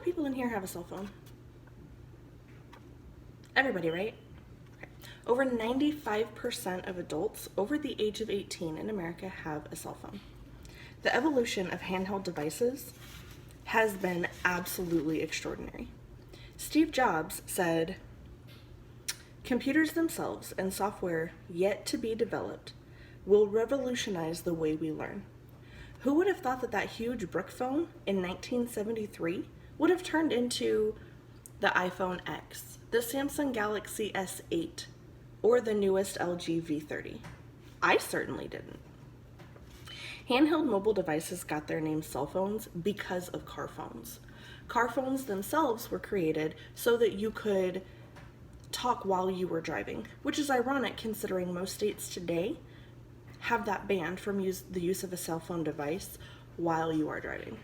people in here have a cell phone? Everybody, right? Okay. Over 95% of adults over the age of 18 in America have a cell phone. The evolution of handheld devices has been absolutely extraordinary. Steve Jobs said, "Computers themselves and software yet to be developed will revolutionize the way we learn." Who would have thought that that huge brick phone in 1973 would have turned into the iPhone X, the Samsung Galaxy S8, or the newest LG V30? I certainly didn't. Handheld mobile devices got their name cell phones because of car phones. Car phones themselves were created so that you could talk while you were driving, which is ironic considering most states today have that banned from the use of a cell phone device while you are driving.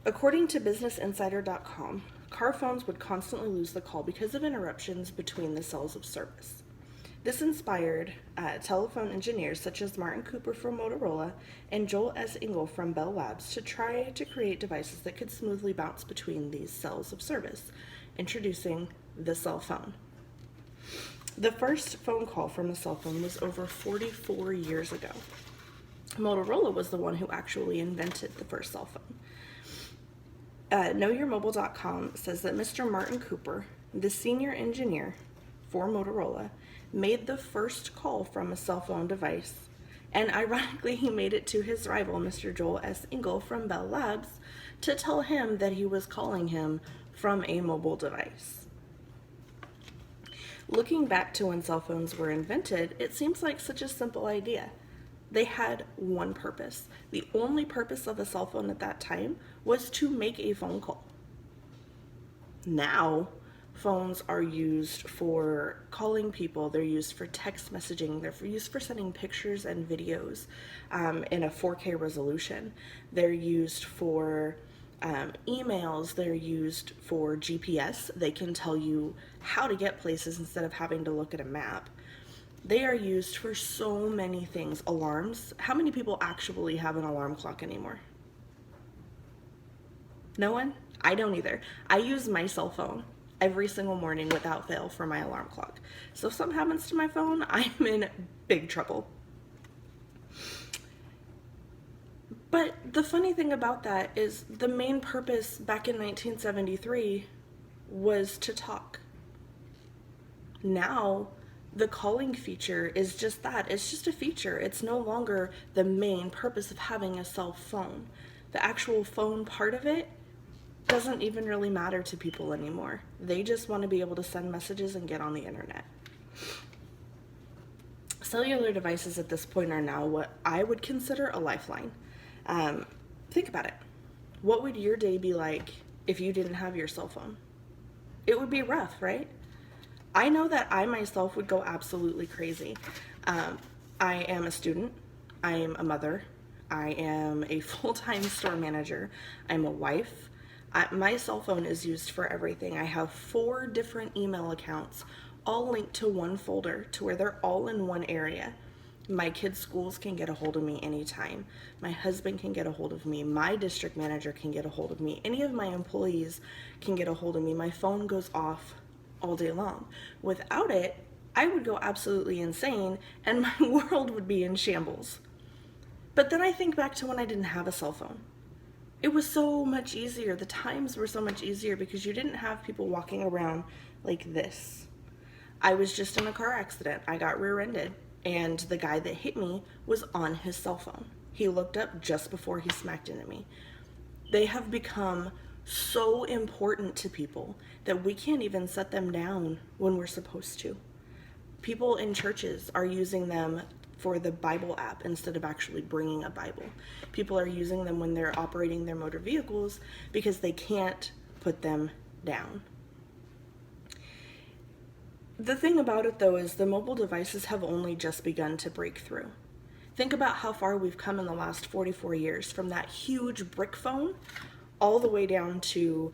According to BusinessInsider.com, car phones would constantly lose the call because of interruptions between the cells of service. This inspired telephone engineers such as Martin Cooper from Motorola and Joel S. Engel from Bell Labs to try to create devices that could smoothly bounce between these cells of service, introducing the cell phone. The first phone call from a cell phone was over 44 years ago. Motorola was the one who actually invented the first cell phone. KnowYourMobile.com says that Mr. Martin Cooper, the senior engineer for Motorola, made the first call from a cell phone device, and ironically he made it to his rival, Mr. Joel S. Engel from Bell Labs, to tell him that he was calling him from a mobile device. Looking back to when cell phones were invented, it seems like such a simple idea. They had one purpose. The only purpose of a cell phone at that time was to make a phone call. Now, phones are used for calling people, they're used for text messaging, they're used for sending pictures and videos in a 4K resolution. They're used for emails, they're used for GPS. They can tell you how to get places instead of having to look at a map. They are used for so many things. Alarms. How many people actually have an alarm clock anymore? No one? I don't either. I use my cell phone every single morning without fail for my alarm clock. So if something happens to my phone, I'm in big trouble. But the funny thing about that is the main purpose back in 1973 was to talk. Now, the calling feature is just that. It's just a feature. It's no longer the main purpose of having a cell phone. The actual phone part of it doesn't even really matter to people anymore. They just want to be able to send messages and get on the internet. Cellular devices at this point are now what I would consider a lifeline. Think about it. What would your day be like if you didn't have your cell phone? It would be rough, right? I know that I myself would go absolutely crazy. I am a student. I am a mother. I am a full-time store manager. I'm a wife. My cell phone is used for everything. I have 4 different email accounts, all linked to one folder to where they're all in one area. My kids' schools can get a hold of me anytime. My husband can get a hold of me. My district manager can get a hold of me. Any of my employees can get a hold of me. My phone goes off all day long. Without it, I would go absolutely insane and my world would be in shambles. But then I think back to when I didn't have a cell phone. It was so much easier. The times were so much easier because you didn't have people walking around like this. I was just in a car accident. I got rear-ended and the guy that hit me was on his cell phone. He looked up just before he smacked into me. They have become so important to people that we can't even set them down when we're supposed to. People in churches are using them for the Bible app instead of actually bringing a Bible. People are using them when they're operating their motor vehicles because they can't put them down. The thing about it though is the mobile devices have only just begun to break through. Think about how far we've come in the last 44 years from that huge brick phone all the way down to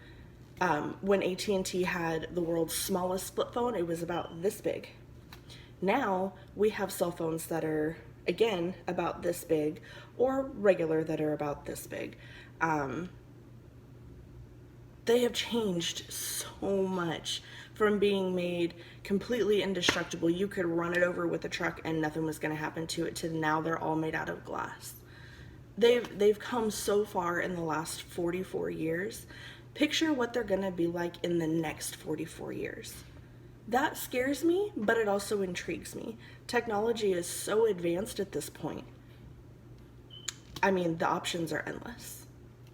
when AT&T had the world's smallest flip phone. It was about this big. Now we have cell phones that are again, about this big, or regular that are about this big. They have changed so much from being made completely indestructible. You could run it over with a truck and nothing was going to happen to it, to now they're all made out of glass. They've come so far in the last 44 years. Picture what they're going to be like in the next 44 years. That scares me, but it also intrigues me. Technology is so advanced at this point. I mean, the options are endless.